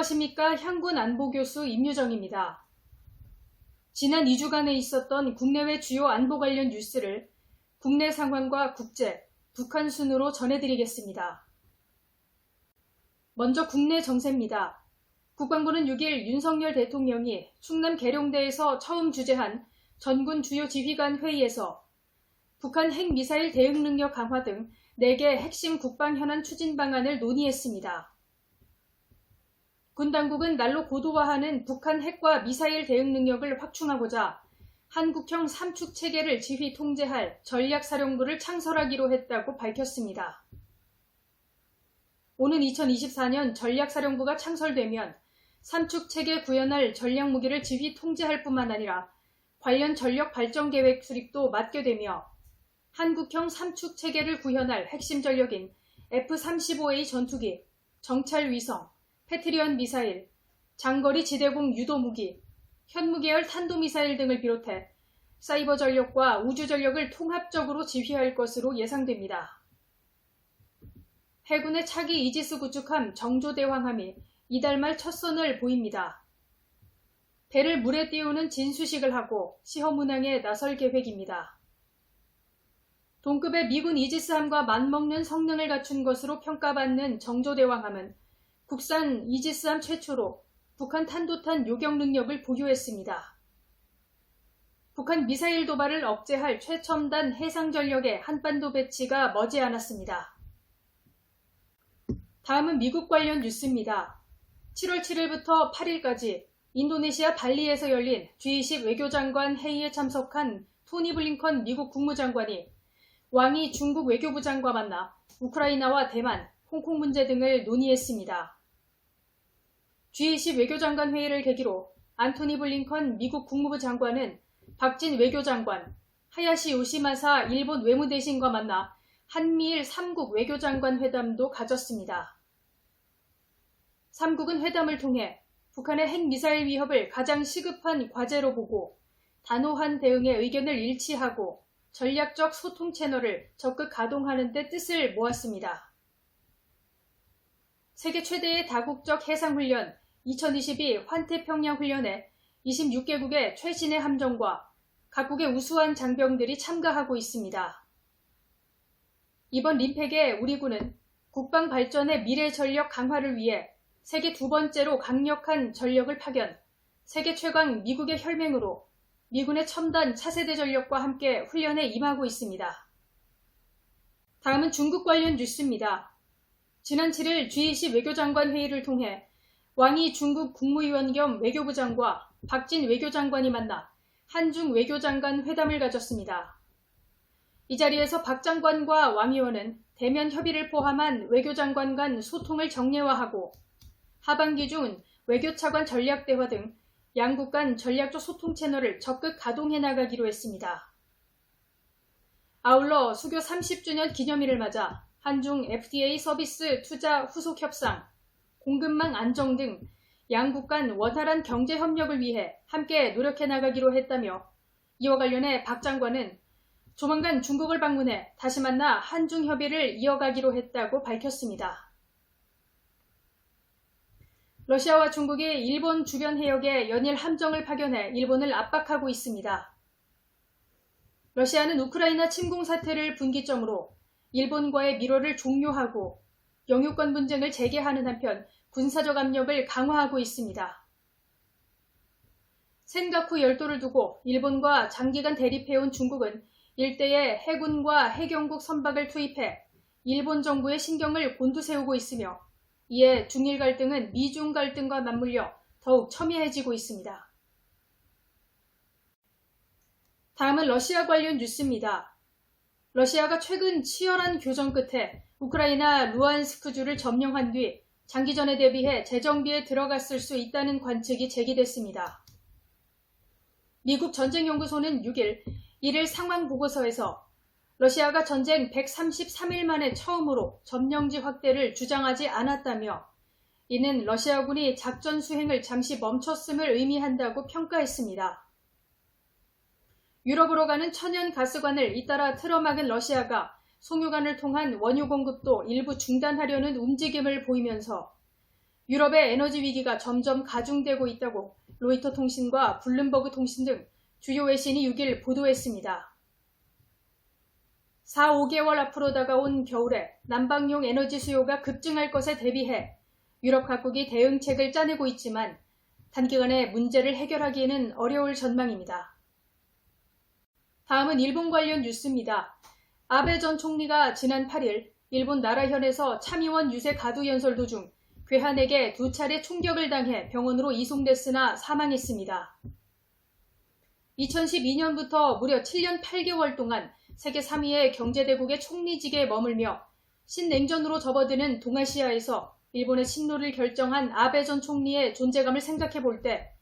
안녕하십니까. 향군 안보교수 임유정입니다. 지난 2주간에 있었던 국내외 주요 안보 관련 뉴스를 국내 상황과 국제, 북한 순으로 전해드리겠습니다. 먼저 국내 정세입니다. 국방부는 6일 윤석열 대통령이 충남 계룡대에서 처음 주재한 전군 주요 지휘관 회의에서 북한 핵미사일 대응 능력 강화 등 4개 핵심 국방 현안 추진 방안을 논의했습니다. 군 당국은 날로 고도화하는 북한 핵과 미사일 대응 능력을 확충하고자 한국형 3축 체계를 지휘 통제할 전략사령부를 창설하기로 했다고 밝혔습니다. 오는 2024년 전략사령부가 창설되면 3축 체계 구현할 전략무기를 지휘 통제할 뿐만 아니라 관련 전력 발전 계획 수립도 맡게 되며 한국형 3축 체계를 구현할 핵심 전력인 F-35A 전투기, 정찰위성, 패트리언 미사일, 장거리 지대공 유도무기, 현무계열 탄도미사일 등을 비롯해 사이버 전력과 우주 전력을 통합적으로 지휘할 것으로 예상됩니다. 해군의 차기 이지스 구축함 정조대왕함이 이달 말 첫 선을 보입니다. 배를 물에 띄우는 진수식을 하고 시험 운항에 나설 계획입니다. 동급의 미군 이지스함과 맞먹는 성능을 갖춘 것으로 평가받는 정조대왕함은 국산 이지스함 최초로 북한 탄도탄 요격 능력을 보유했습니다. 북한 미사일 도발을 억제할 최첨단 해상 전력의 한반도 배치가 머지않았습니다. 다음은 미국 관련 뉴스입니다. 7월 7일부터 8일까지 인도네시아 발리에서 열린 G20 외교장관 회의에 참석한 토니 블링컨 미국 국무장관이 왕이 중국 외교부장과 만나 우크라이나와 대만, 홍콩 문제 등을 논의했습니다. G20 외교장관 회의를 계기로 안토니 블링컨 미국 국무부 장관은 박진 외교장관, 하야시 요시마사 일본 외무대신과 만나 한미일 3국 외교장관 회담도 가졌습니다. 3국은 회담을 통해 북한의 핵미사일 위협을 가장 시급한 과제로 보고 단호한 대응에 의견을 일치하고 전략적 소통 채널을 적극 가동하는 데 뜻을 모았습니다. 세계 최대의 다국적 해상훈련 2022 환태평양 훈련에 26개국의 최신의 함정과 각국의 우수한 장병들이 참가하고 있습니다. 이번 림팩에 우리 군은 국방 발전의 미래 전력 강화를 위해 세계 두 번째로 강력한 전력을 파견, 세계 최강 미국의 혈맹으로 미군의 첨단 차세대 전력과 함께 훈련에 임하고 있습니다. 다음은 중국 관련 뉴스입니다. 지난 7일 G20 외교장관 회의를 통해 왕이 중국 국무위원 겸 외교부장과 박진 외교장관이 만나 한중 외교장관 회담을 가졌습니다. 이 자리에서 박 장관과 왕 의원은 대면 협의를 포함한 외교장관 간 소통을 정례화하고 하반기 중 외교차관 전략대화 등 양국 간 전략적 소통 채널을 적극 가동해 나가기로 했습니다. 아울러 수교 30주년 기념일을 맞아 한중 FDA 서비스 투자 후속 협상, 공급망 안정 등 양국 간 원활한 경제 협력을 위해 함께 노력해 나가기로 했다며 이와 관련해 박 장관은 조만간 중국을 방문해 다시 만나 한중 협의를 이어가기로 했다고 밝혔습니다. 러시아와 중국이 일본 주변 해역에 연일 함정을 파견해 일본을 압박하고 있습니다. 러시아는 우크라이나 침공 사태를 분기점으로 일본과의 밀월을 종료하고 영유권 분쟁을 재개하는 한편 군사적 압력을 강화하고 있습니다. 센가쿠 열도를 두고 일본과 장기간 대립해온 중국은 일대에 해군과 해경국 선박을 투입해 일본 정부의 신경을 곤두세우고 있으며 이에 중일 갈등은 미중 갈등과 맞물려 더욱 첨예해지고 있습니다. 다음은 러시아 관련 뉴스입니다. 러시아가 최근 치열한 교전 끝에 우크라이나 루안스크주를 점령한 뒤 장기전에 대비해 재정비에 들어갔을 수 있다는 관측이 제기됐습니다. 미국 전쟁연구소는 6일 1일 상황보고서에서 러시아가 전쟁 133일 만에 처음으로 점령지 확대를 주장하지 않았다며 이는 러시아군이 작전 수행을 잠시 멈췄음을 의미한다고 평가했습니다. 유럽으로 가는 천연 가스관을 잇따라 틀어막은 러시아가 송유관을 통한 원유 공급도 일부 중단하려는 움직임을 보이면서 유럽의 에너지 위기가 점점 가중되고 있다고 로이터 통신과 블룸버그 통신 등 주요 외신이 6일 보도했습니다. 4, 5개월 앞으로 다가온 겨울에 난방용 에너지 수요가 급증할 것에 대비해 유럽 각국이 대응책을 짜내고 있지만 단기간에 문제를 해결하기에는 어려울 전망입니다. 다음은 일본 관련 뉴스입니다. 아베 전 총리가 지난 8일 일본 나라현에서 참의원 유세 가두 연설 도중 괴한에게 2차례 총격을 당해 병원으로 이송됐으나 사망했습니다. 2012년부터 무려 7년 8개월 동안 세계 3위의 경제대국의 총리직에 머물며 신냉전으로 접어드는 동아시아에서 일본의 신노를 결정한 아베 전 총리의 존재감을 생각해 볼 때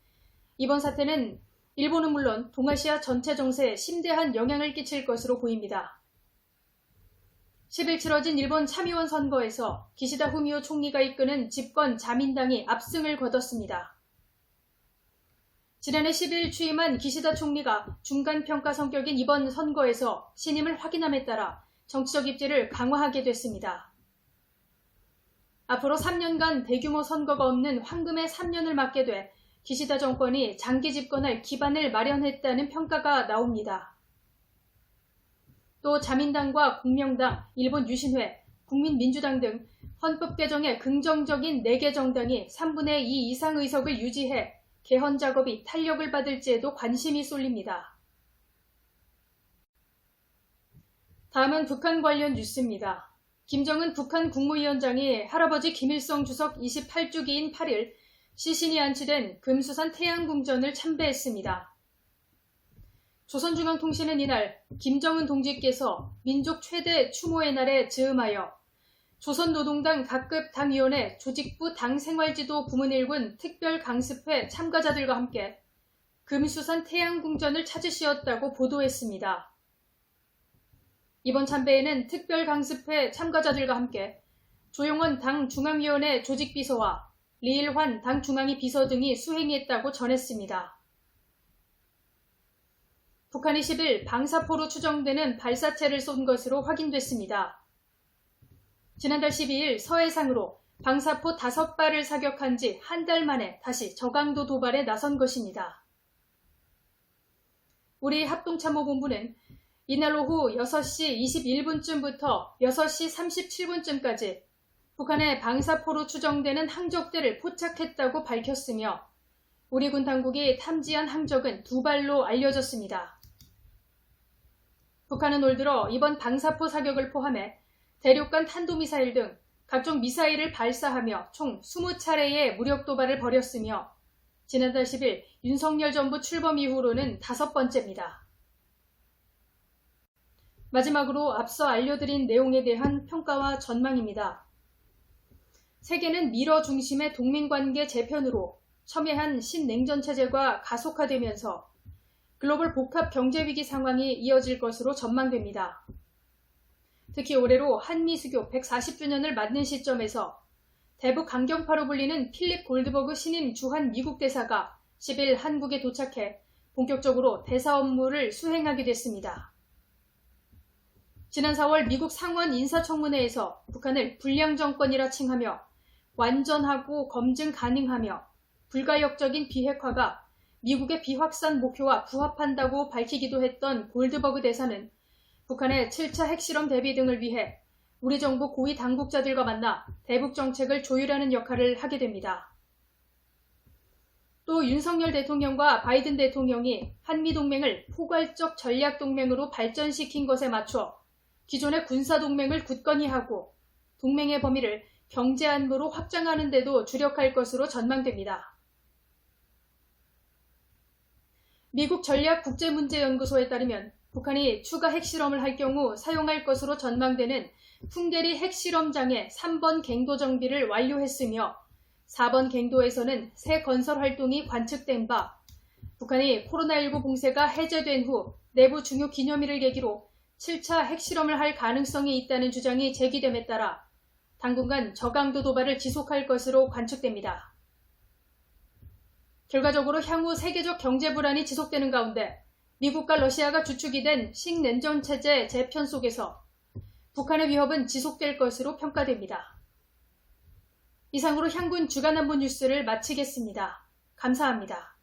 이번 사태는 일본은 물론 동아시아 전체 정세에 심대한 영향을 끼칠 것으로 보입니다. 10일 치러진 일본 참의원 선거에서 기시다 후미오 총리가 이끄는 집권 자민당이 압승을 거뒀습니다. 지난해 10일 취임한 기시다 총리가 중간평가 성격인 이번 선거에서 신임을 확인함에 따라 정치적 입지를 강화하게 됐습니다. 앞으로 3년간 대규모 선거가 없는 황금의 3년을 맞게 돼 기시다 정권이 장기 집권할 기반을 마련했다는 평가가 나옵니다. 또 자민당과 공명당, 일본 유신회, 국민민주당 등 헌법 개정에 긍정적인 4개 정당이 3분의 2 이상 의석을 유지해 개헌 작업이 탄력을 받을지에도 관심이 쏠립니다. 다음은 북한 관련 뉴스입니다. 김정은 북한 국무위원장이 할아버지 김일성 주석 28주기인 8일 시신이 안치된 금수산 태양궁전을 참배했습니다. 조선중앙통신은 이날 김정은 동지께서 민족 최대 추모의 날에 즈음하여 조선노동당 각급 당위원회 조직부 당생활지도 부문 1군 특별강습회 참가자들과 함께 금수산 태양궁전을 찾으시었다고 보도했습니다. 이번 참배에는 특별강습회 참가자들과 함께 조용원 당중앙위원회 조직비서와 리일환 당중앙위 비서 등이 수행했다고 전했습니다. 북한이 10일 방사포로 추정되는 발사체를 쏜 것으로 확인됐습니다. 지난달 12일 서해상으로 방사포 5발을 사격한 지 한 달 만에 다시 저강도 도발에 나선 것입니다. 우리 합동참모본부는 이날 오후 6시 21분쯤부터 6시 37분쯤까지 북한의 방사포로 추정되는 항적들을 포착했다고 밝혔으며 우리 군 당국이 탐지한 항적은 2발로 알려졌습니다. 북한은 올 들어 이번 방사포 사격을 포함해 대륙간 탄도미사일 등 각종 미사일을 발사하며 총 20차례의 무력 도발을 벌였으며 지난달 10일 윤석열 정부 출범 이후로는 5번째입니다. 마지막으로 앞서 알려드린 내용에 대한 평가와 전망입니다. 세계는 미러 중심의 동맹관계 재편으로 첨예한 신냉전 체제가 가속화되면서 글로벌 복합 경제위기 상황이 이어질 것으로 전망됩니다. 특히 올해로 한미 수교 140주년을 맞는 시점에서 대북 강경파로 불리는 필립 골드버그 신임 주한 미국 대사가 10일 한국에 도착해 본격적으로 대사 업무를 수행하게 됐습니다. 지난 4월 미국 상원 인사청문회에서 북한을 불량 정권이라 칭하며 완전하고 검증 가능하며 불가역적인 비핵화가 미국의 비확산 목표와 부합한다고 밝히기도 했던 골드버그 대사는 북한의 7차 핵실험 대비 등을 위해 우리 정부 고위 당국자들과 만나 대북 정책을 조율하는 역할을 하게 됩니다. 또 윤석열 대통령과 바이든 대통령이 한미동맹을 포괄적 전략동맹으로 발전시킨 것에 맞춰 기존의 군사동맹을 굳건히 하고 동맹의 범위를 경제안보로 확장하는 데도 주력할 것으로 전망됩니다. 미국 전략국제문제연구소에 따르면 북한이 추가 핵실험을 할 경우 사용할 것으로 전망되는 풍계리 핵실험장의 3번 갱도 정비를 완료했으며 4번 갱도에서는 새 건설 활동이 관측된 바 북한이 코로나19 봉쇄가 해제된 후 내부 중요 기념일을 계기로 7차 핵실험을 할 가능성이 있다는 주장이 제기됨에 따라 당분간 저강도 도발을 지속할 것으로 관측됩니다. 결과적으로 향후 세계적 경제 불안이 지속되는 가운데 미국과 러시아가 주축이 된 신냉전 체제 재편 속에서 북한의 위협은 지속될 것으로 평가됩니다. 이상으로 향군 주간안보 뉴스를 마치겠습니다. 감사합니다.